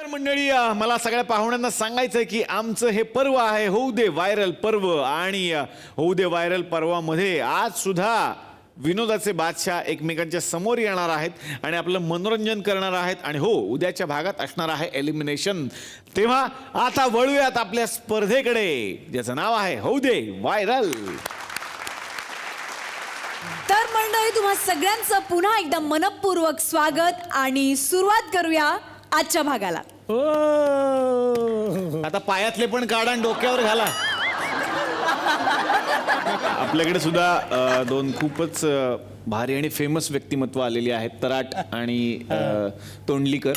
तर मंडळी मला सगळ्या पाहुण्यांना सांगायचं आहे की आमचं हे पर्व आहे होऊ दे व्हायरल पर्व आणि होऊ दे व्हायरल पर्वामध्ये आज सुद्धा विनोदाचे बादशाह एकमेकांच्या समोर येणार आहेत आणि आपलं मनोरंजन करणार आहेत आणि हो उद्याच्या भागात असणार आहे एलिमिनेशन. तेव्हा आता वळूयात आपल्या स्पर्धेकडे ज्याचं नाव आहे होऊ दे व्हायरल. तर मंडळी तुम्हा सगळ्यांचं पुन्हा एकदा मनपूर्वक स्वागत आणि सुरुवात करूया आजच्या भागाला. आता पायातले पण काढा आणि डोक्यावर घाला. आपल्याकडे सुद्धा दोन खूपच भारी आणि फेमस व्यक्तिमत्व आलेली आहेत, तराट आणि तोंडलीकर.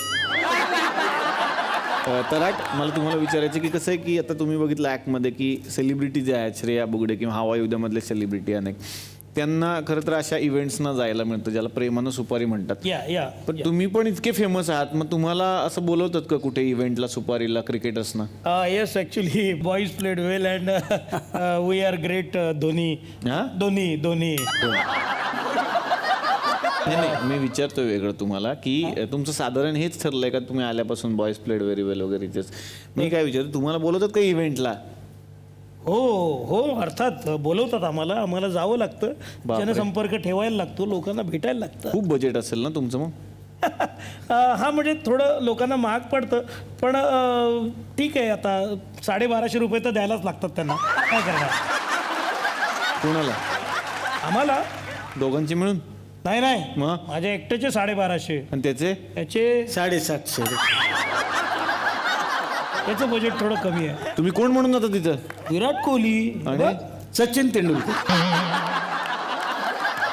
तराट, मला तुम्हाला विचारायचं की कसं आहे की आता तुम्ही बघितलं ॲक्टमध्ये की सेलिब्रिटी जे आहेत, श्रेया बुगडे किंवा हवा युद्धामधले सेलिब्रिटी अनेक, त्यांना खरं तर अशा इव्हेंट्सना जायला मिळतं ज्याला प्रेमानं सुपारी म्हणतात. पण तुम्ही पण इतके फेमस आहात, मग तुम्हाला असं बोलवतात का कुठे इव्हेंटला, सुपारीला, क्रिकेटर्सना? Yes, actually, boys played well and we are great. Dhoni. Dhoni. नाही, मी विचारतोय वेगळं तुम्हाला की तुमचं साधारण हेच ठरलंय का तुम्ही आल्यापासून बॉयज प्लेड व्हेरी वेल वगैरे? मी काय विचारतो, तुम्हाला बोलवतात का इव्हेंटला? हो अर्थात बोलवतात. आम्हाला जावं लागतं, जनसंपर्क ठेवायला लागतो, लोकांना भेटायला लागतं. खूप बजेट असेल ना तुमचं मग? हा, म्हणजे थोडं लोकांना महाग पडतं, पण ठीक आहे. आता 1250 रुपये तर द्यायलाच लागतात त्यांना, काय करणार. कोणाला? आम्हाला दोघांचे मिळून? नाही मग माझ्या एकट्याचे 1250 आणि त्याचे 750. त्याचं बजेट थोडं कमी आहे. तुम्ही कोण म्हणून जाता तिथं? विराट कोहली आणि सचिन तेंडुलकर.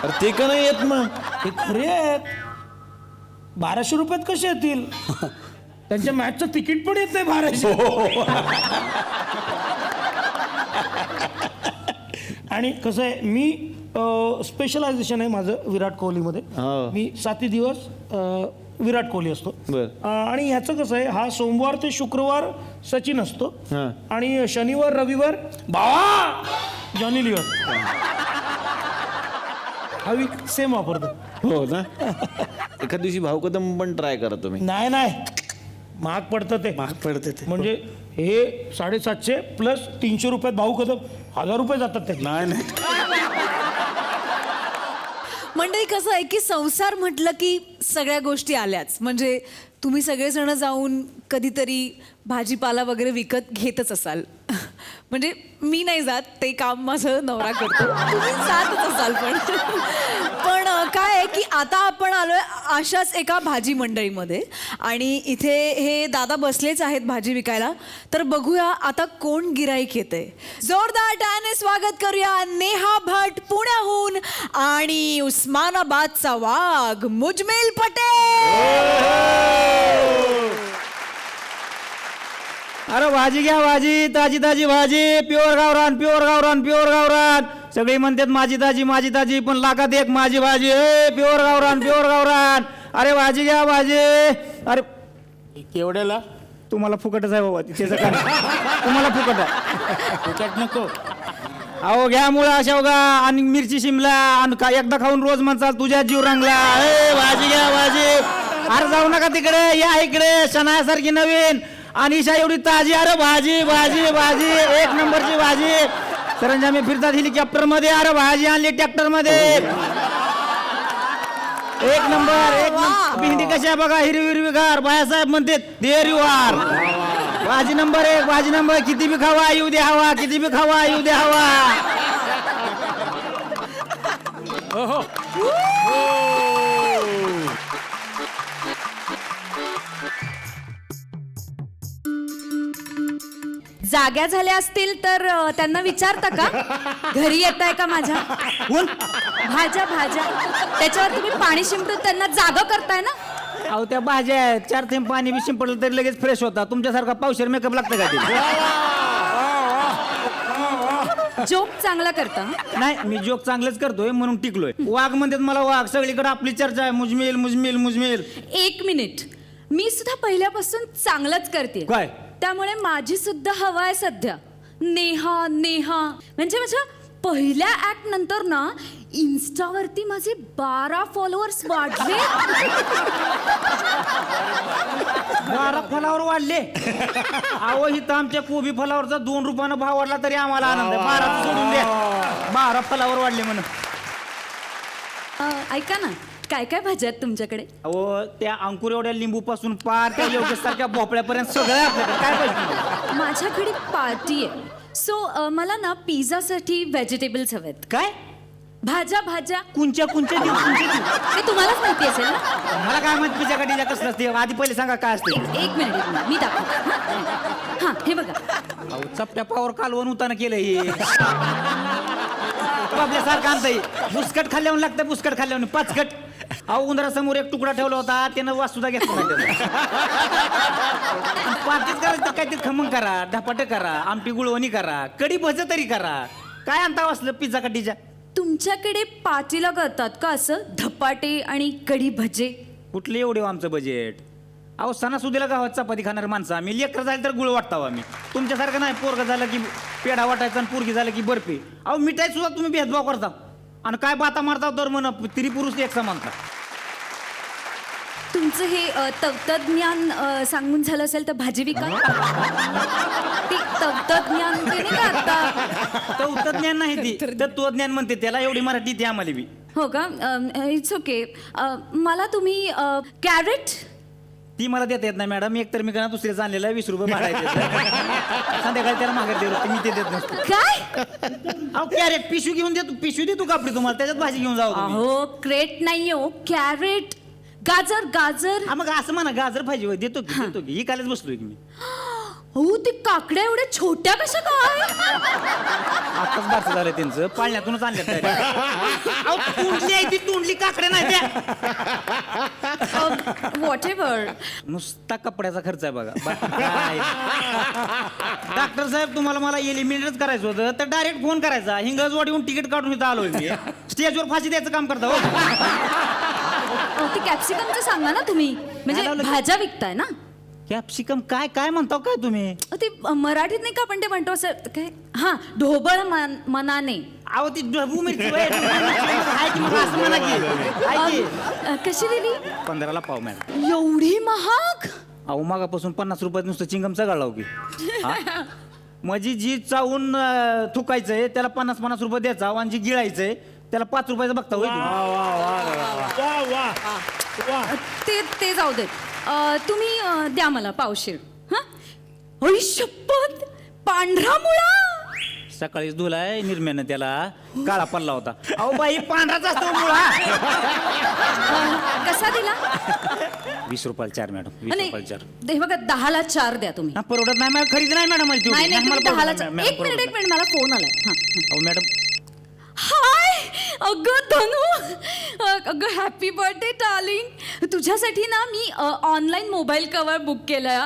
अरे ते का नाही येत मग? हे खरे आहेत. 1200 रुपयात कसे येतील? त्यांच्या मॅचचं तिकीट पण येत नाही 1200. आणि कसं आहे, मी स्पेशलायझेशन आहे माझं विराट कोहलीमध्ये. मी 7 दिवस विराट कोहली असतो. आणि ह्याचं कसं आहे, हा सोमवार ते शुक्रवार सचिन असतो आणि शनिवार रविवार जॉनी लिव्हर. हा वीक सेम वापरतो. हो ना. एखाद दिवशी भावकदम पण ट्राय करा तुम्ही. नाही महाग पडतं ते. म्हणजे हे 750 प्लस 300 रुपयात भाऊ कदम 1000 रुपये जातात ते. नाही मंडळी कसं आहे की संसार म्हटलं की सगळ्या गोष्टी आल्याच. म्हणजे तुम्ही सगळेजण जाऊन कधीतरी भाजीपाला वगैरे विकत घेतच असाल. म्हणजे मी नाही जात, ते काम माझं नवरा करतो. तुम्ही जातच असाल. पण काय आहे की आता आपण आलोय अशाच एका भाजी मंडईमध्ये आणि इथे हे दादा बसलेच आहेत भाजी विकायला. तर बघूया आता कोण गिराईक येते. जोरदार टाळ्याने स्वागत करूया नेहा भट पुण्याहून आणि उस्मानाबादचा वाघ मुजमिल पटेल. अरे भाजी घ्या, भाजी ताजी भाजी, प्युअर गावरान. सगळी म्हणतात माझी ताजी, पण लाखात एक माझी भाजी. प्युअर गावरान. अरे भाजी घ्या, भाजी. अरे केवढ्याला? तुम्हाला फुकटच आहे बाबा, त्याचं काय तुम्हाला फुकट आहे. फुकट नको. अहो घ्या मुळा शेवगा आणि मिरची शिमला आणि एकदा खाऊन रोज म्हणचाल तुझ्या जीव रंगला. भाजी घ्या, भाजी. अरे जाऊ नका तिकडे, या इकडे. शनायासारखी नवीन आणि ईशा एवढी ताजी. अरे भाजी, एक नंबरची भाजी. सरंजामी फिरतात हेलिकॉप्टर मध्ये. अरे भाजी आणली ट्रॅक्टर मध्ये. एक नंबर. भेंडी कशी आहे बघा, हिरवीगार. बायासाहेब म्हणते देर यू आर. भाजी नंबर 1. किती बी खावा येऊ दे हवा, जाग्या झाल्या असतील तर त्यांना विचारता का घरी येत आहे का माझ्या? भाज्या त्याच्यावर तुम्ही पाणी शिंपडून त्यांना जागा करताय ना. अहो त्या भाज्या आहेत, 4 थेंब पाणी बी शिंपडलं तरी लगेच फ्रेश होता. तुमच्यासारखा पावशेर मेकअप लागतं का ते? जोक चांगला करता. नाही, मी जोक चांगलेच करतोय म्हणून टिकलोय. वाघ म्हणतात मला वाघ. सगळीकडे आपली चर्चा आहे, मुजमिल. 1 मिनिट, मी सुद्धा पहिल्यापासून चांगलंच करते. काय? त्यामुळे माझी सुद्धा हवा आहे सध्या नेहा. म्हणजे माझ्या पहिल्या ऍक्ट नंतर ना इन्स्टावरती माझे 12 फॉलोअर्स वाढले. 12 फलावर वाढले. अहो इथं आमच्या कोबी फलावरचा 2 रुपयानं भाव वाढला तरी आम्हाला आनंद आहे. 12 सोडून द्या, 12 फलावर वाढले म्हणून. ऐका ना, काय काय भाज्या आहेत तुमच्याकडे? अहो त्या अंकुर एवढ्या लिंबू पासून पार त्या योगेशसारख्या भोपळ्यापर्यंत सगळं आहे आपल्याकडे. काय पाहिजे? माझ्याकडे पार्टी आहे, सो मला ना पिझ्झासाठी व्हेजिटेबल्स हवेत. काय भाज्या भाज्या कुंच्या कुंच्या देऊ, कुंच्या देऊ. ते तुम्हालाच माहिती असेल ना. मला काय माहिती तुझ्या गाडीला कसलं असते? आधी पहिले सांगा काय असते. एक मिनिट मी दाखवते. हां हे बघा. अहो चपट्या पावर कालवण उताना केलं हे. आपल्यासारखं आणतंय. बुसकट खाल्ल्यावर लागतं, बुसकट खाल्ल्यावर 5 कट. अहो उंदरासमोर एक तुकडा ठेवला होता, त्यानं वास सुद्धा घेतला नाही. पार्टीत करायचं काहीतरी खमंग करा, धपाटं करा, आमटी गुळवणी करा, कढी भज तरी करा. काय आणता वाचलं पिझ्झा कटीच्या? तुमच्याकडे पार्टीला करतात का असं धपाटे आणि कढी भजे? कुठले एवढे हो आमचं बजेट? अहो सणासुदीला गावात चपाती खाणारे माणसं आम्ही. लेकर झालं तर गुळ वाटताव आम्ही. तुमच्यासारखं नाही, पोरगं झालं की पेढा वाटायचा आणि पोरगी झालं की बर्फी. अहो मिठाई सुद्धा तुम्ही भेदभाव करता आणि काय बाता मारता तर म्हण स्त्री पुरुष एक समानता. तुमचं हे तत्वज्ञान सांगून झालं असेल तर भाजी विका. ते तत्वज्ञान ते नाही का आता? तत्वज्ञान नाही ती, तत्वज्ञान म्हणते त्याला. एवढी मराठी ती आम्हाला बी. हो का? It's okay. मला तुम्ही कॅरेट. ती मला देता येत नाही मॅडम. एक तर मी का दुसऱ्याचं आणलेलं 20 रुपये भाडायचे. संध्याकाळी त्याला माघार देतो, मी ते देत नसतो. काय? अहो कॅरेट पिशवी घेऊन देतो, पिशवी देतो कापडी तुम्हाला, त्याच्यात भाजी घेऊन जाऊ तुम्ही. अहो क्रेट नाही हो, कॅरेट. गाजर गाजर. हा मग असं म्हणा, गाजर पाहिजे होय, देतो की देतो की. ही कालच बसलोय की मी. हो ते काकड्या एवढ्या छोट्या कशा काय? आताच बारसं झालं त्यांचं, पाळण्यातूनच आणल्यात. तोंडली आहे ती, तोंडली काकड्या नाही त्या. What ever. नुसता कपड्याचा खर्च आहे बघा, बाकी काय. डॉक्टर साहेब तुम्हाला मला एलिमिनेटच करायचं होतं तर डायरेक्ट फोन करायचा. हिंगजवाड येऊन तिकीट काढून इथं आलोय मी. स्टेजवर फाशी द्यायचं काम करता हो. ते कॅप्सिकमचं सांगा ना तुम्ही, म्हणजे भाज्या विकताय ना. कॅप्सिकम काय काय म्हणता काय तुम्ही? ते मराठीत नाही का आपण ते म्हणतो असं काय? हा ढोबळ मनाने. अहो ती ढबू मिरची होय, ढबू मिरची आहे की मग असं म्हणा की. आहे की. कशी दिली? 15ला पाव मॅडम. एवढी महाग? अहो मागापासून 50 रुपयात नुसतं चिंगमचा गाळा की. म्हणजे जी चावून थुकायचंय त्याला 50-50 रुपये द्यायचा, आणि जी गिळायचंय त्याला 5 रुपयाचा बघता होय. वा वा. ते जाऊ देत. तुम्ही द्या मला पावशेर. हा होई शपथ, पांढरा मुळा. सकाळीच धुलाय निर्म्यानं, त्याला काळा पडला होता. अहो बाई पांढराच असतो मुळा. कसा दिला? 20 रुपयाला 4 मॅडम, 20 रुपयाला 4. हे बघा 10ला 4 द्या तुम्ही. परवडत नाही मॅडम, खरीद नाही मॅडम. नाही नाही तुम्ही 10ला 4. एक मिनिट मला फोन आलाय. हा अहो मॅडम. हाय अगं धनु, अगं हॅपी बर्थडे डार्लिंग. तुझ्यासाठी ना मी ऑनलाईन मोबाईल कवर बुक केलाय.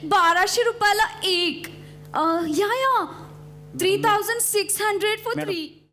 1200 रुपयाला एक. या 3600 फॉर 3.